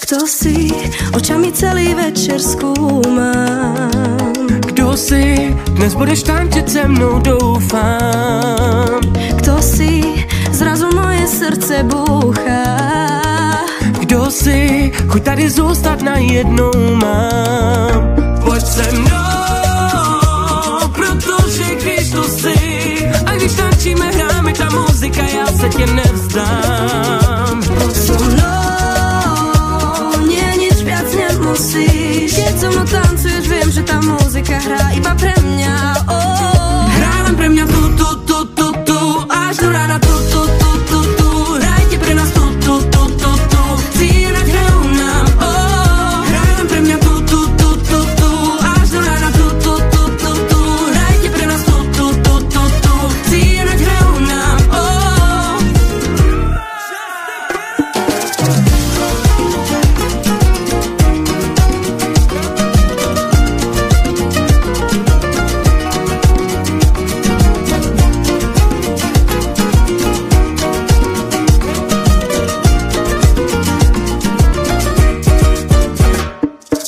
Kto si, očami celý večer skúmam. Kdo si, dnes budeš tančit se mnou, doufám. Kto si, zrazu moje srdce búcha. Kdo si, chuť tady zůstat najednou mám. Pojď se mnou, protože když tu si, a když tančíme, hráme ta muzika, já se tě nevzdám. Poď so mnou, nie nič viac nemusíš. Keď so mnou tancuješ, viem, že tá muzika hrá iba pre mňa. Hrá len pre mňa tu, až do rána tu. Hrajte pre nás tu. Cíle nať hrajú nám, hrá len pre mňa tu, až do rána tu. Hrajte pre nás tu. Cíle nať hrajú nám,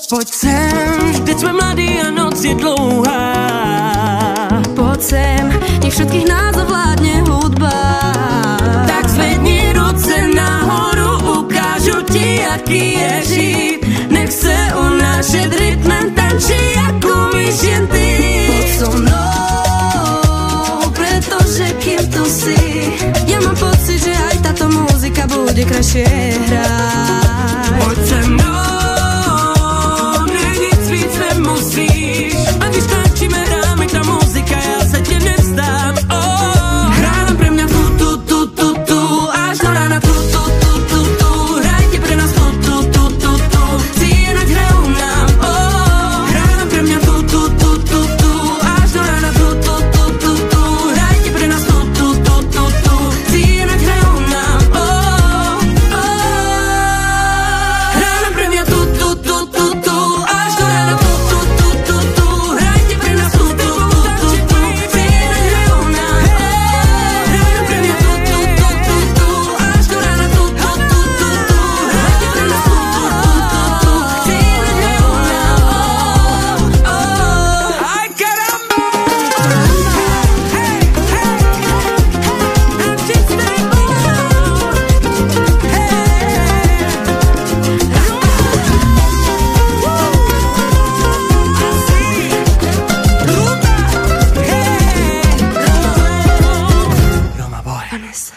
Pojď sem, vždyť jsme mladí a noc je dlouhá. Poď sem, nech všetkých nás ovládne hudba. Tak zvedni ruce nahoru, ukážu ti, jaký je žít. Nech se unášet rytmem, tančí, jak umíš jen ty. Poď so mnou, pretože kým tu si, ja mám pocit, že aj táto muzika bude krajšie hrať. Pojď se mnou, nemusíš. A když tančíme, hráme ta muzika, já se tě nevzdám. Hrá len pre mňa tu, až do rána tu. Hrajte pre nás tu. Cíle nať hrajú nám, hrá len pre mňa tu, až do rána tu. Hrajte pre nás tu. Cíle nať hrajú nám, hrá len pre mňa tu, až do rána tu. Vanessa.